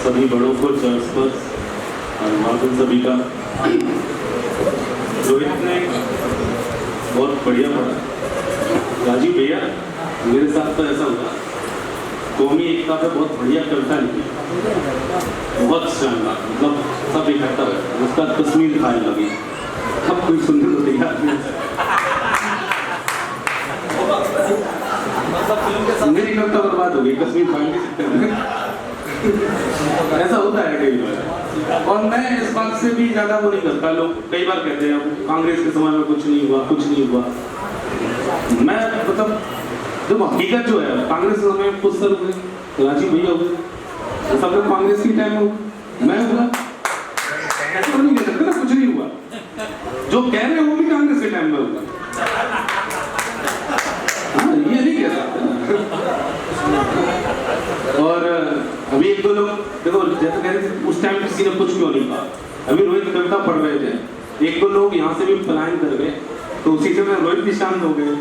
सभी बड़ों को चर्च पर माधुन सभी का। रोहित ने बहुत बढ़िया पढ़ा। राजीव भैया मेरे साथ तो ऐसा हुआ, कौमी एकता पे बहुत बढ़िया कविता लिखी, बहुत शानदार, मतलब सब इकट्ठा हुआ, उसका तस्वीर खाने लगी। अब कोई सुनने तो तैयार नहीं, मेरी कविता बर्बाद हो गई कश्मीर खाने के चक्कर में। ऐसा होता है कई बार, और मैं इस बात से भी ज्यादा वो नहीं करता। लोग कई बार कहते हैं कांग्रेस के समय में कुछ नहीं हुआ, कुछ नहीं हुआ। मैं मतलब जब हकीकत जो है, कांग्रेस के समय में कुछ सर हुए, राजीव भैया हुए, सब लोग कांग्रेस की टाइम हो, मैं हुआ, ऐसा तो नहीं कह सकते ना कुछ नहीं हुआ। जो कह रहे हैं वो भी कांग्रेस के टाइम में होगा, ये नहीं कह सकते। और अभी एक दो लोग देखो, जैसे कह रहे थे उस टाइम किसी ने कुछ क्यों नहीं कहा। अभी रोहित कविता पढ़ रहे थे, एक दो लोग यहाँ से भी पलायन कर गए, तो उसी से रोहित भी शांत हो गए।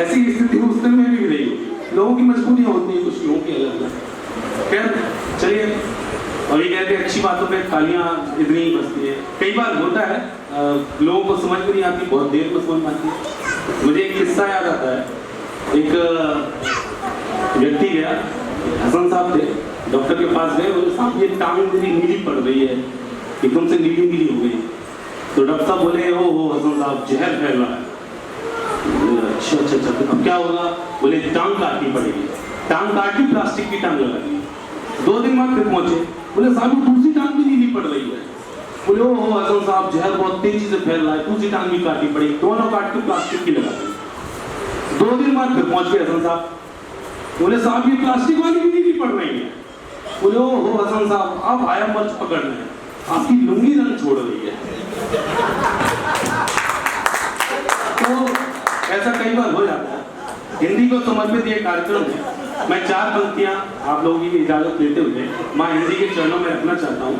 ऐसी स्थिति उस टाइम में भी रही होगी। लोगों की मजबूरियां होती हैं, कुछ लोगों की अलग अलग। खैर चलिए, अभी कहते हैं अच्छी बातों पे तालियां इतनी ही बजती है। कई बार होता है लोगों को समझ में नहीं आती, बहुत देर में समझ में आती है। मुझे एक किस्सा याद आता है, एक व्यक्ति गया, हसन साहब थे, डॉक्टर के पास गए, बोले साहब ये टांग मेरी नीली पड़ रही है, एकदम से नीली नीली हो गई। तो डॉक्टर साहब बोले ओ हसन साहब जहर फैल रहा है। अच्छा अच्छा अच्छा, अब क्या होगा? बोले टांग काटनी पड़ेगी। टांग काटी, प्लास्टिक की टांग लगा दी। 2 दिन बाद फिर पहुंचे, बोले साहब दूसरी टांग भी नीली पड़ रही है। बोले ओ हसन साहब जहर बहुत तेजी से फैल रहा है, दूसरी टांग भी काटनी पड़ेगी। दोनों काट के प्लास्टिक की लगा दी। 2 दिन बाद फिर पहुंच गए हसन साहब, बोले साहब ये प्लास्टिक वाली भी नीली पड़ रही है। बोले ओ हसन साहब आप आया मर्च पकड़ने, आपकी लुंगी रंग छोड़ रही है। तो ऐसा कई बार हो जाता है। हिंदी को समर्पित ये कार्यक्रम है। मैं 4 पंक्तियां आप लोगों की इजाजत लेते हुए मां हिंदी के चरणों में रखना चाहता हूं।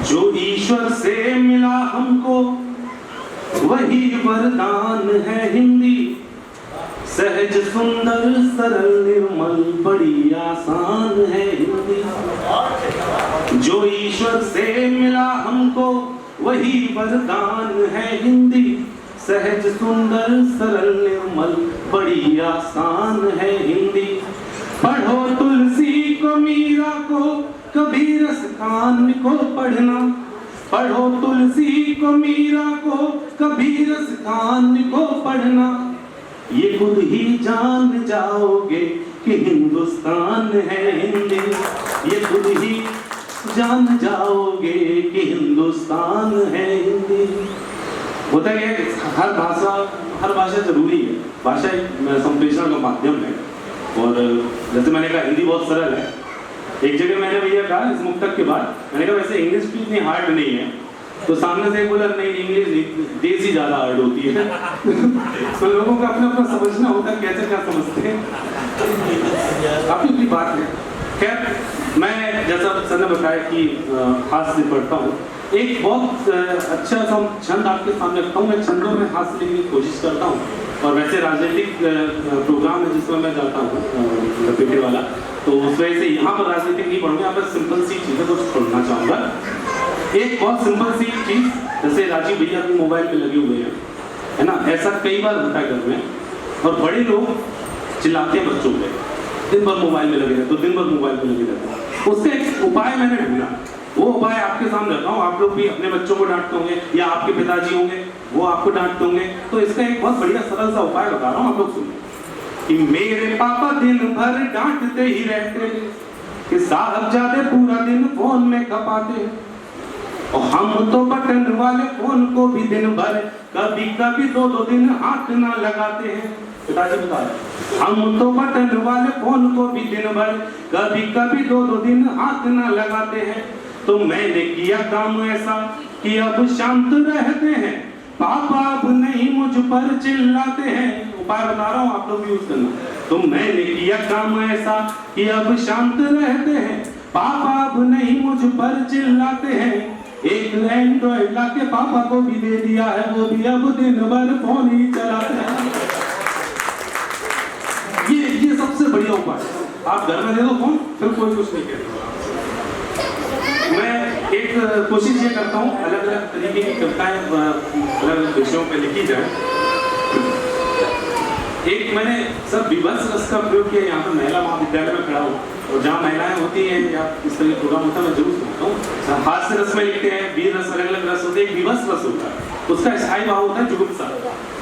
जो ईश्वर से मिला हमको वही वरदान है हिंदी, सहज सुंदर सरल निर्मल बड़ी आसान है हिंदी। जो ईश्वर से मिला हमको वही वरदान है हिंदी, सहज सुंदर सरल निर्मल बड़ी आसान है हिंदी। पढ़ो तुलसी को मीरा को कबीर खान को पढ़ना, पढ़ो तुलसी को मीरा को कबीर खान को पढ़ना, ये खुद ही जान जाओगे कि हिंदुस्तान है हिंदी। ये खुद ही जान जाओगे कि हिंदुस्तान है हिंदी। होता है कि हर भाषा जरूरी है। भाषा एक संप्रेषण का माध्यम है, और जैसे मैंने कहा हिंदी बहुत सरल है। एक जगह मैंने भैया कहा इस मुक्तक के बाद, मैंने कहा वैसे इंग्लिश भी इतनी हार्ड नहीं है, तो सामने से बोला नहीं इंग्लिश देसी ज्यादा हार्ड होती है। तो लोगों को अपना अपना समझना होता है कैसे क्या समझते हैं, काफी अपनी बात है। खैर मैं जैसा सर ने बताया कि हाथ से पढ़ता हूँ, एक बहुत अच्छा सा छंद आपके सामने रखता हूँ। मैं छंदों में हाथ से लिखने की कोशिश करता हूँ, और वैसे राजनीतिक प्रोग्राम है जिसमें मैं जाता हूँ लपेटे वाला, तो उस वजह से यहाँ पर राजनीतिक नहीं पढ़ूंगा, यहाँ पर सिंपल सी चीज़ें कुछ पढ़ना चाहूँगा। एक बहुत सिंपल सी चीज़, जैसे राजीव भैया अपने मोबाइल पे लगे हुए हैं, है ना, ऐसा कई बार होता है घर में, और बड़े लोग चिल्लाते हैं बच्चों पे, दिन भर मोबाइल में लगे रहते, तो दिन भर मोबाइल में लगे रहते। उससे एक उपाय मैंने ढूंढा, वो उपाय आपके सामने रखा हूँ। आप लोग भी अपने बच्चों को डांटते होंगे, या आपके पिताजी होंगे वो आपको डांटते होंगे, तो इसका एक बहुत बढ़िया सरल सा उपाय बता रहा हूँ, आप लोग सुनिए। कि मेरे पापा दिन भर डांटते ही रहते कि साहबजादे पूरा दिन फोन में खपाते, और हम तो बटन वाले फोन को भी दिन भर कभी कभी 2-2 दिन हाथ ना लगाते हैं। पिताजी बता रहे हम तो बटन वाले फोन को भी दिन भर कभी कभी 2-2 दिन हाथ ना लगाते हैं। तो मैंने किया काम ऐसा कि अब शांत रहते हैं, पापा अब नहीं मुझ पर चिल्लाते हैं। उपाय बता रहा हूँ, आप लोग भी यूज करना। तो मैंने किया काम ऐसा कि अब शांत रहते हैं, पापा अब नहीं मुझ पर चिल्लाते हैं। एक एंड्रॉइड लाके पापा को भी दे दिया है, वो भी अब दिन भर फोन ही चलाते हैं। ये सबसे बढ़िया उपाय। आप घर में दे दो फोन, फिर कोई कुछ नहीं कहता। एक कोशिश ये करता हूँ अलग अलग तरीके की कविताएं अलग अलग विषयों पे लिखी जाए। एक मैंने सब विभत्स रस का प्रयोग किया, यहाँ पर महिला महाविद्यालय में खड़ा हूँ और जहाँ महिलाएं होती हैं या इस तरह के प्रोग्राम होता है मैं जरूर सुनता हूँ। हास्य रस में लिखते हैं, वीर रस, अलग अलग रस होते हैं। एक विभत्स रस होता है, उसका स्थायी भाव होता है जुगुप्सा।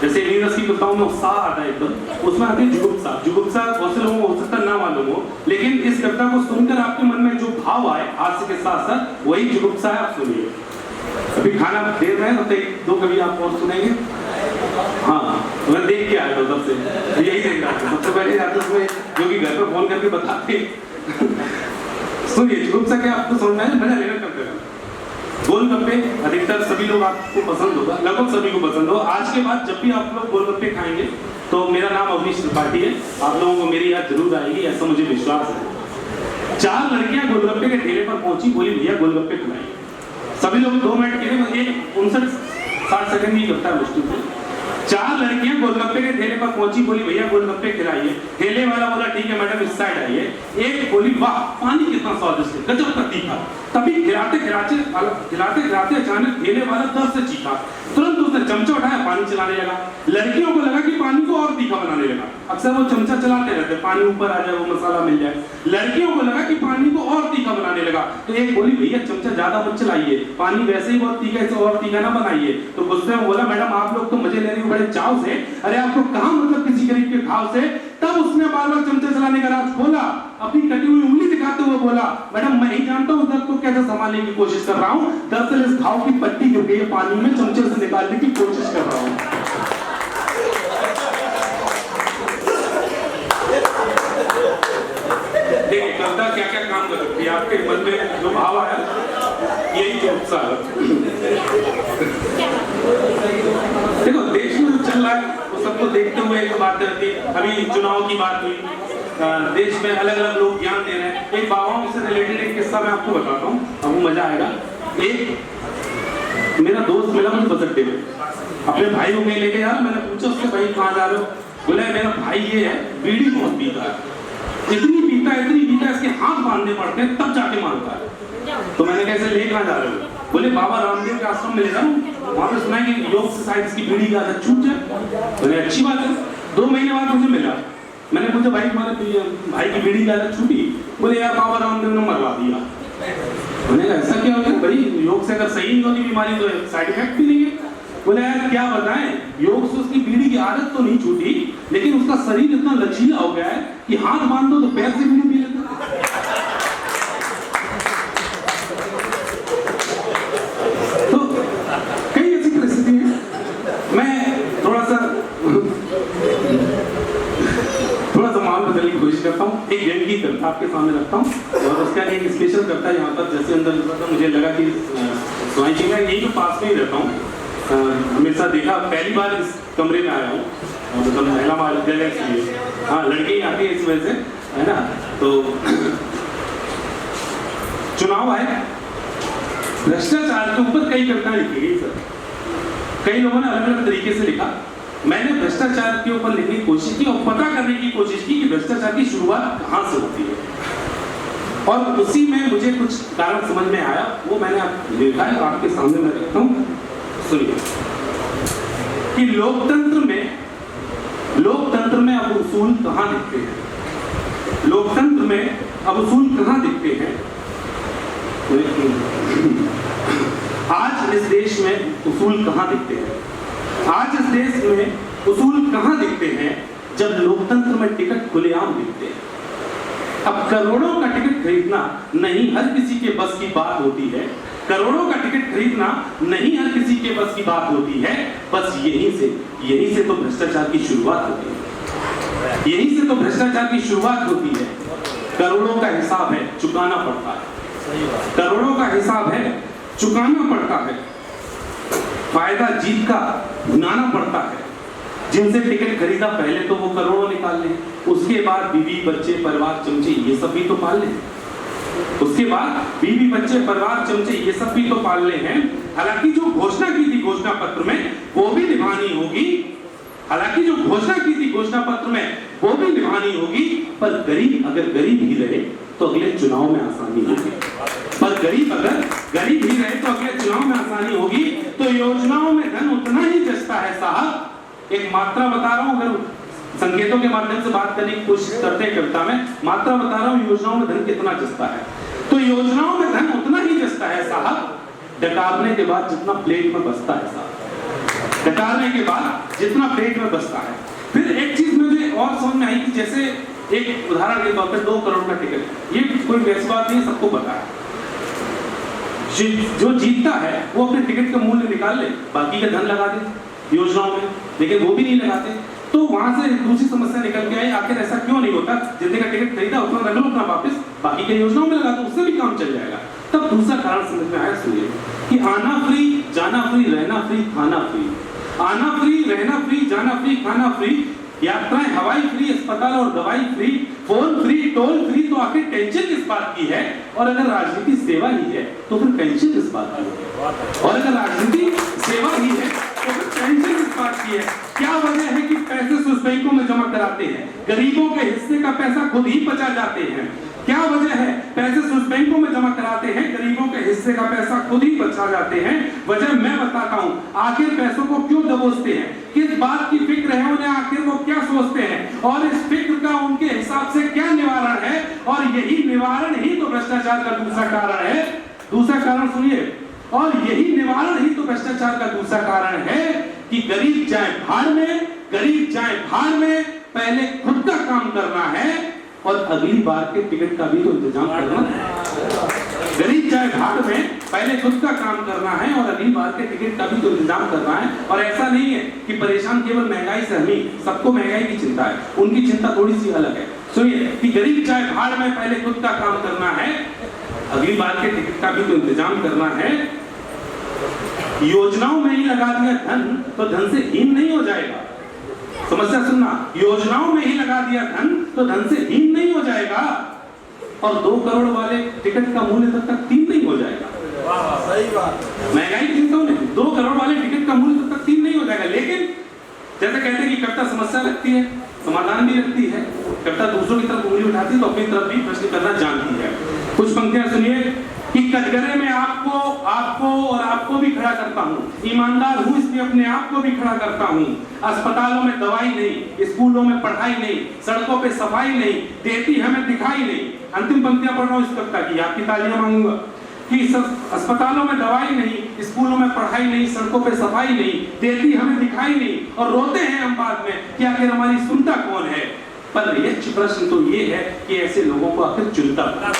जैसे वीर रस की कविताओं में उत्साह आता है एकदम, उसमें आती है जुगुप्सा। जुगुप्सा बहुत से लोगों को हो सकता है ना मालूम हो, लेकिन इस कविता को सुनकर आपके मन में जो भाव आए हास्य के साथ साथ वही जुगुप्सा है। आप सुनिए। अभी खाना दे रहे हैं तो एक दो कभी आप और सुनेंगे। हाँ, मैं देख के आया था तब से यही देख रहा था। सबसे पहले जाते उसमें जो कि घर पर फोन करके बताते सुनिए जुगुप्सा क्या आपको समझ में आया, मजा लेना करते हैं। गोलगप्पे अधिकतर सभी लोग आपको पसंद होगा, लगभग सभी को पसंद हो। आज के बाद जब भी आप लोग गोलगप्पे खाएंगे तो मेरा नाम अवनीश त्रिपाठी है, आप लोगों को मेरी याद जरूर आएगी, ऐसा मुझे विश्वास है। 4 लड़कियां गोलगप्पे के ठेले पर पहुंची, बोली भैया गोलगप्पे खिलाइए। सभी लोग 2 मिनट के लिए, एक 59-60 सेकंड ही करता है मुश्किल से। 4 लड़कियां गोलगप्पे के ठेले पर पहुंची, बोली भैया गोलगप्पे खिलाइए। ठेले वाला बोला ठीक है मैडम इस साइड आइए। एक बोली वाह पानी कितना स्वादिष्ट है, गजब का तीखा। तभी खिलाते खिलाते अचानक ठेले वाला दर्द से चीखा। तुरंत उसने चमचा उठाया, पानी चलाने लगा। लड़कियों को लगा कि पानी को और तीखा बनाने लगा। अक्सर वो चमचा चलाते रहते, पानी ऊपर आ जाए, वो मसाला मिल जाए। लड़कियों को लगा कि पानी को और तीखा बनाने लगा। तो एक बोली भैया चमचा ज्यादा मत चलाइए, पानी वैसे ही बहुत तीखा है, इसे और तीखा ना बनाइए। तो गुस्से में बोला मैडम आप लोग तो मजे ले रही हो बड़े चाव से, अरे आपको कहाँ मतलब किसी गरीब के घाव से। तब उसने बार बार चमचा चलाने का राज खोला, अपनी कटी हुई उंगली दिखाते हुए बोला मैडम मैं ही जानता हूँ दर्द को कैसे संभालने की कोशिश कर रहा हूँ। दरअसल इस घाव की पट्टी गिर गई है पानी में, चमचे से निकालने की कोशिश कर रहा हूँ। देखिए कविता क्या क्या काम कर सकती है, आपके मन में जो भाव आया यही जो उत्साह है। देखो देश में जो चल रहा है वो सबको देखते हुए एक बात रहती है। अभी चुनाव की बात हुई, देश में अलग अलग लोग ज्ञान दे रहे हैं। एक बाबाओं से रिलेटेड एक किस्सा मैं आपको बताता हूँ, आपको मजा आएगा। एक मेरा दोस्त मिला मुझे बस अड्डे में, अपने भाई को कहीं लेके यार, मैंने पूछा उससे भाई कहाँ जा रहे हो, बोले मेरा भाई ये है बीड़ी बहुत पीता है, इतनी पीता है इसके हाथ बांधने पड़ते हैं तब जाके मानता है। तो मैंने कैसे ले कहाँ जा रहे हो, बोले बाबा रामदेव के आश्रम में ले जा रहा हूँ, वहां पे सुना है कि योग से शायद इसकी बीड़ी की आदत छूट जाए। बोले अच्छी बात है। 2 महीने बाद मुझे मिला, मैंने पूछा भाई तुम्हारे भाई की बीड़ी की आदत छूटी? बोले यार बाबा रामदेव ने मरवा दिया। मैंने ऐसा क्या हो गया भाई, योग से अगर सही नहीं होती बीमारी तो साइड इफेक्ट भी नहीं है। बोले यार क्या बताएं, योग से उसकी बीड़ी की आदत तो नहीं छूटी, लेकिन उसका शरीर इतना लचीला हो गया है कि हाथ बांध दो तो पैर से बीड़ी पी लेता है। तो कई ऐसी परिस्थिति है। मैं थोड़ा सा माहौल बदलने की कोशिश करता हूँ। एक व्यंग्य की कविता आपके सामने रखता हूँ और उसका एक स्पेशल कविता यहाँ पर जैसे अंदर मुझे लगा कि स्वामी जी मैं यही तो पास में ही रहता हूँ, हमेशा देखा, पहली बार इस कमरे में आया हूँ मतलब महिला महाविद्यालय के लिए। हाँ लड़के ही आती है इस वजह से, है ना। तो चुनाव आए, भ्रष्टाचार के ऊपर कई कविताएं लिखी गई सर, कई लोगों ने अलग अलग तरीके से लिखा। मैंने भ्रष्टाचार के ऊपर लिखने की कोशिश की और पता करने की कोशिश की कि भ्रष्टाचार की शुरुआत कहाँ से होती है, और उसी में मुझे कुछ कारण समझ में आया, वो मैंने लिखा है आपके सामने मैं रखता हूँ। सुनिए कि लोकतंत्र में अब उसूल कहाँ दिखते हैं, लोकतंत्र में अब उसूल कहाँ दिखते हैं। आज इस देश में उसूल कहाँ दिखते हैं, आज इस देश में उसूल कहाँ दिखते हैं जब लोकतंत्र में टिकट खुलेआम दिखते हैं। अब करोड़ों का टिकट खरीदना नहीं हर किसी के बस की बात होती है, करोड़ों का टिकट खरीदना नहीं हर किसी के बस की बात होती है। बस यहीं से तो भ्रष्टाचार की शुरुआत होती है, यहीं से तो भ्रष्टाचार की शुरुआत होती है। करोड़ों का हिसाब है चुकाना पड़ता है, करोड़ों का हिसाब है चुकाना पड़ता है, फायदा जीत का भुनाना पड़ता है। जिनसे टिकट खरीदा पहले तो वो करोड़ों निकाल लें, उसके बाद बीवी बच्चे परिवार चमचे ये सब भी तो पाल लें, उसके बाद बीवी बच्चे परिवार चमचे ये सब भी तो पालने हैं। हालांकि जो घोषणा की थी घोषणा पत्र में वो भी निभानी होगी, हालांकि जो घोषणा की थी घोषणा पत्र में वो भी निभानी होगी, पर गरीब अगर गरीब ही रहे तो अगले चुनाव में आसानी होगी, पर गरीब अगर गरीब ही रहे तो अगले चुनाव में आसानी होगी। तो योजनाओं में धन उतना ही जचता है साहब। एक मात्रा बता रहा हूं, अगर संकेतों के माध्यम से बात करने की कोशिश करते हैं कविता में, मात्रा बता रहा हूं योजनाओं में धन कितना जचता है। तो योजनाओं में धन उतना ही जचता है साहब डकारने के बाद जितना प्लेट में बचता है साहब, डकारने के बाद जितना प्लेट में बचता है। फिर एक चीज मुझे और समझ में आई कि जैसे एक उदाहरण के तौर पर 2 करोड़ का टिकट, ये कोई वैसी बात नहीं, सबको पता है। जो जीतता है वो अपने टिकट का मूल्य निकाल ले, बाकी का धन लगा दे योजनाओं में, लेकिन वो भी नहीं लगाते। तो वहां से दूसरी समस्या निकल के आई, आखिर ऐसा क्यों नहीं होता, जितने का टिकट खरीदा उतना रख लो अपना वापस, बाकी के योजनाओं में लगा दो, उससे भी काम चल जाएगा। तब दूसरा कारण समझ में आया सुनिए कि आना फ्री, जाना फ्री, रहना फ्री, खाना फ्री, आना फ्री, रहना फ्री, जाना फ्री, खाना फ्री, यात्राएं हवाई फ्री, अस्पताल और दवाई free, phone free, toll free, तो आखिर टेंशन किस बात की है? और अगर राजनीति सेवा ही है तो फिर टेंशन किस बात की है? और अगर राजनीति सेवा ही है तो फिर टेंशन किस बात की है? क्या वजह है कि पैसे स्विस बैंकों में जमा कराते हैं, गरीबों के हिस्से का पैसा खुद ही बचा जाते हैं? क्या वजह है? पैसे स्विस बैंकों में जमा कराते हैं, गरीबों के हिस्से का पैसा खुद ही बचा जाते हैं। वजह मैं बताता हूं, आखिर पैसों को क्यों दबोचते हैं, किस बात की फिक्र है उन्हें, आखिर वो क्या सोचते हैं, और इस फिक्र का उनके हिसाब से क्या निवारण है? और यही निवारण ही तो भ्रष्टाचार का दूसरा कारण है। दूसरा कारण सुनिए, और यही निवारण ही तो भ्रष्टाचार का दूसरा कारण है कि गरीब जाए भाड़ में, गरीब जाए भाड़ में, पहले खुद का काम करना है और अगली बार के टिकट का भी तो इंतजाम करना है। गरीब जाए भाड़ में, पहले खुद का काम करना है और अगली बार के टिकट का भी तो इंतजाम करना है। और ऐसा नहीं है कि परेशान केवल महंगाई से हम ही, सबको महंगाई की चिंता है, उनकी चिंता थोड़ी सी अलग है। सुनिए कि गरीब जाए भाड़ में, पहले खुद का काम करना है, अगली बार के टिकट का भी तो इंतजाम करना है। योजनाओं में ही लगा दिया धन तो धन से हीन नहीं हो जाएगा। समस्या सुनना, योजनाओं में ही लगा दिया धन तो धन से हीन नहीं हो जाएगा। और 2 करोड़ वाले टिकट का मूल्य तब तक 3 नहीं हो जाएगा। सही बात। महंगाई की चिंता नहीं, 2 करोड़ वाले टिकट का मूल्य तब तक 3 नहीं हो जाएगा। लेकिन जैसे कहते हैं कि कविता समस्या लगती है, समाधान भी लगती है। कविता दूसरों की तरफ उंगली उठाती है तो अपनी तरफ भी प्रश्न करना जानती है। कुछ पंक्तियां सुनिए कि कटघरे में आपको और आपको भी खड़ा करता हूँ, ईमानदार हूँ इसलिए अपने आप को भी खड़ा करता हूँ। अस्पतालों में दवाई नहीं, स्कूलों में पढ़ाई नहीं, सड़कों पे सफाई नहीं, देती हमें दिखाई नहीं। अंतिम पंक्तियां पढ़ रहा हूँ इस कविता की, आपकी तालियां मांगूंगा कि अस्पतालों में दवाई नहीं, स्कूलों में पढ़ाई नहीं, सड़कों पे सफाई नहीं, देती हमें दिखाई नहीं, और रोते हैं हम बाद में कि आखिर हमारी सुनता कौन है। पर यह प्रश्न तो ये है कि ऐसे लोगों को आखिर चुनता कौन है,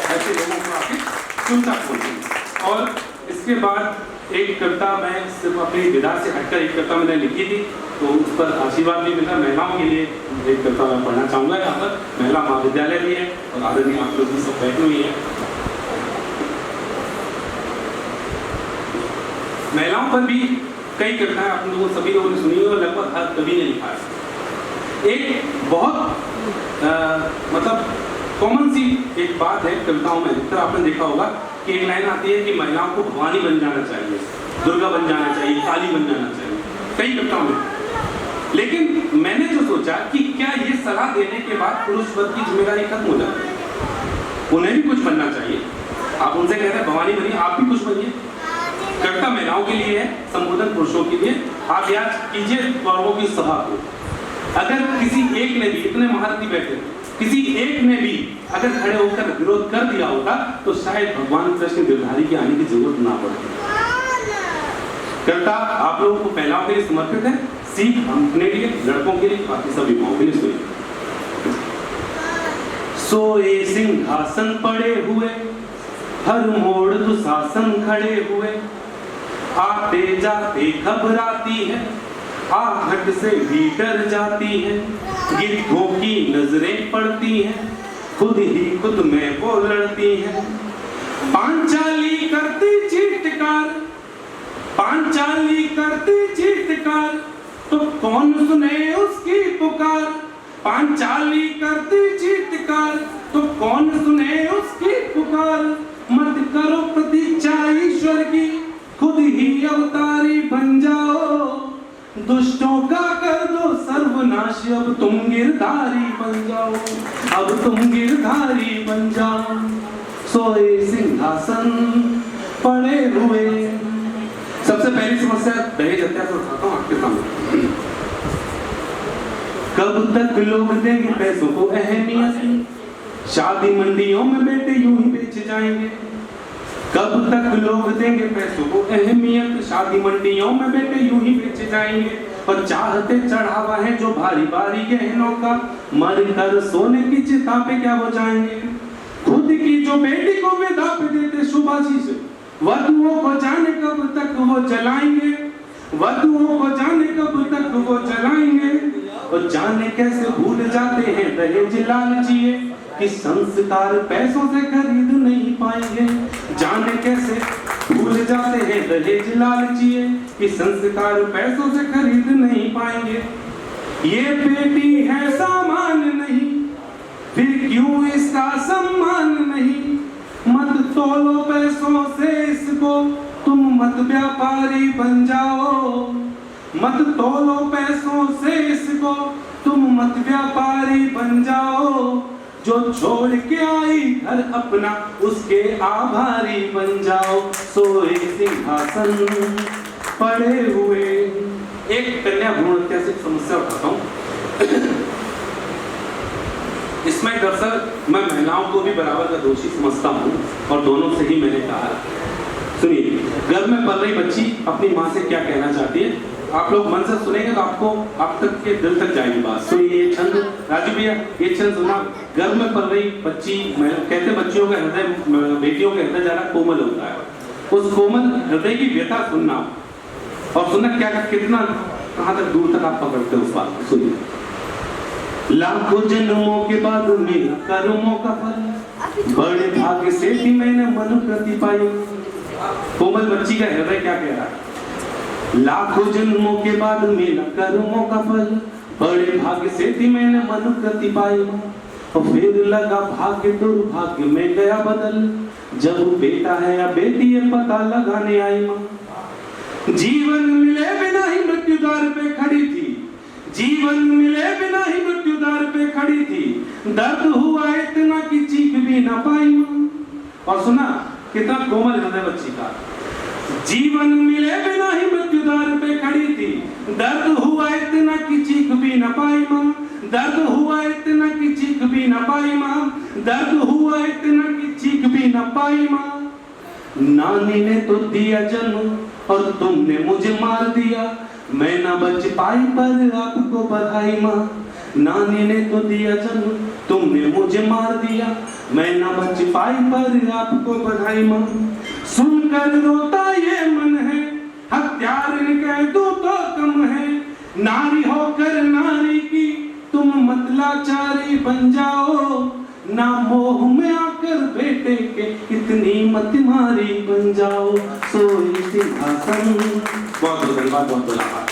ऐसे लोगों को आखिर चुनता कौन है। और इसके बाद एक कविता मैं सिर्फ अपनी विधा से हटकर एक कविता मैंने लिखी थी, तो उस पर आशीर्वाद भी मिला। महिलाओं के लिए एक कविता मैं पढ़ना चाहूंगा। यहाँ पर महिला महाविद्यालय भी है और आदरणीय आप लोग भी सब बैठे हुए हैं। महिलाओं पर भी कई कविताएं आप लोगों सभी लोगों ने सुनी और लगभग हर कवि ने लिखा है। एक बहुत मतलब कॉमन सी एक बात है कविताओं में, तो आपने देखा होगा कि एक लाइन आती है कि महिलाओं को भवानी बन जाना चाहिए, दुर्गा बन जाना चाहिए, काली बन जाना चाहिए, कई कविताओं में। लेकिन मैंने जो सोचा कि क्या ये सलाह देने के बाद पुरुष वर्ग की जिम्मेदारी खत्म हो जाती है, उन्हें भी कुछ बनना चाहिए। आप उनसे कह रहे हैं भवानी बनिए, आप भी कुछ बनिए। कविता महिलाओं के लिए है, संबोधन पुरुषों के लिए। आप याद कीजिए गौरवों की सभा को, अगर किसी एक ने भी, इतने महारथी बैठे, किसी एक ने भी अगर खड़े होकर विरोध कर दिया होता तो शायद भगवान कृष्ण गिरधारी के आने की जरूरत ना पड़ती। कविता आप लोगों को महिलाओं के लिए समर्पित है, सीख अपने लिए, लड़कों के लिए, बाकी सभी माओ के लिए। सोए सिंहासन पड़े हुए, हर मोड़ दुशासन खड़े हुए, आते जाते घबराती है, आहट से भी डर जाती है, गिद्धों की नजरें पड़ती हैं, खुद ही खुद में वो लड़ती हैं। पांचाली करती चीत्कार, पांचाली करती चीत्कार, तो कौन सुने उसकी पुकार। पांचाली करती चीत्कार, तो कौन सुने उसकी पुकार। मत करो प्रतीक्षा ईश्वर की, खुद ही अवतारी बन जाओ, दुष्टों का कर दो सर्वनाश, अब तुम गिरधारी बन जाओ, अब तुम गिरधारी बन जाओ। सोए सिंहासन हुए। सबसे पहली समस्या दहेज हत्या से उठाता हूँ आपके सामने। कब तक लोग देंगे पैसों को अहमियत, शादी मंडियों में बेटे यूं ही बेच जाएंगे। कब तक लोग देंगे पैसों को अहमियत, शादी मंडियों में बेटे यूं ही बेच जाएंगे। और चाहते चढ़ावा है जो भारी भारी गहनों का, मर कर सोने की चिता पे क्या हो जाएंगे। खुद की जो बेटी को विदा पे देते शुभाशीष, वधुओं को जाने कब तक वो जलाएंगे। वधुओं को जाने कब तक वो जलाएंगे। और जाने कैसे भूल जाते हैं दहेज लालचिए कि संस्कार पैसों से खरीद नहीं पाएंगे। जाने कैसे भूल जाते हैं दहेज लालचिए कि संस्कार पैसों से खरीद नहीं पाएंगे। ये बेटी है सामान नहीं, फिर क्यों इसका सम्मान नहीं। मत तोलो पैसों से इसको, तुम मत व्यापारी बन जाओ। मत तोलो पैसों से इसको, तुम मत व्यापारी बन जाओ। जो छोड़ के आई घर अपना, उसके आभारी बन जाओ। सोए सिंहासन पड़े हुए। एक कन्या भ्रूण हत्या से समस्या उठाता हूं। इसमें दरअसल मैं महिलाओं को भी बराबर का दोषी समझता हूं और दोनों से ही मैंने कहा। सुनिए, घर में पल रही बच्ची अपनी माँ से क्या कहना चाहती है, आप लोग मन से सुनेंगे तो आपको आप तक के दिल तक जाएगी बात। सुनिए ये छंद, राजू भैया ये छंद सुना। घर में पल रही बच्ची, कहते बच्चियों का हृदय, बेटियों का हृदय ज्यादा कोमल होता है। उस कोमल हृदय की व्यथा सुनना और सुनना क्या कितना कहाँ तक दूर तक आप पकड़ते हो उस बात को। सुनिए, लाखों जन्मों के बाद मेरा कर्मों का फल, बड़े भाग्य से भी मैंने मन प्रति पाई। कोमल बच्ची का हृदय क्या कह रहा है। लाखों जन्मों के बाद मेरा कर्मों का फल, बड़े भाग्य से भी मैंने मन प्रति पाई। और फिर लगा भाग्य दुर्भाग्य में गया बदल, जब बेटा है या बेटी है पता लगाने आई माँ। जीवन मिले बिना ही मृत्यु द्वार पे खड़ी थी, जीवन मिले बिना ही मृत्यु द्वार पे खड़ी थी। दर्द हुआ इतना कि चीख भी ना पाई माँ। और सुना कितना कोमल हृदय बच्ची का। जीवन मिले बिना ही मृत्यु द्वार पे खड़ी थी, दर्द हुआ इतना कि चीख भी न पाई माँ। दर्द हुआ इतना कि चीख भी न पाई माँ। दर्द हुआ इतना कि चीख भी न पाई माँ। नानी ने तो दिया जन्म और तुमने मुझे मार दिया, मैं ना बच पाई पर आपको बधाई माँ। नानी ने तो दिया जन्म, तुमने मुझे मार दिया, मैं ना बच पाई पर आपको बधाई माँ। सुनकर रोता ये मन है, हत्यार कह दो तो कम है। नारी होकर नारी की तुम मत लाचारी बन जाओ, ना मोह में आकर बेटे के इतनी मत मारी बन जाओ। सोई सिंहासन। बहुत धन्यवाद, बहुत धन्यवाद।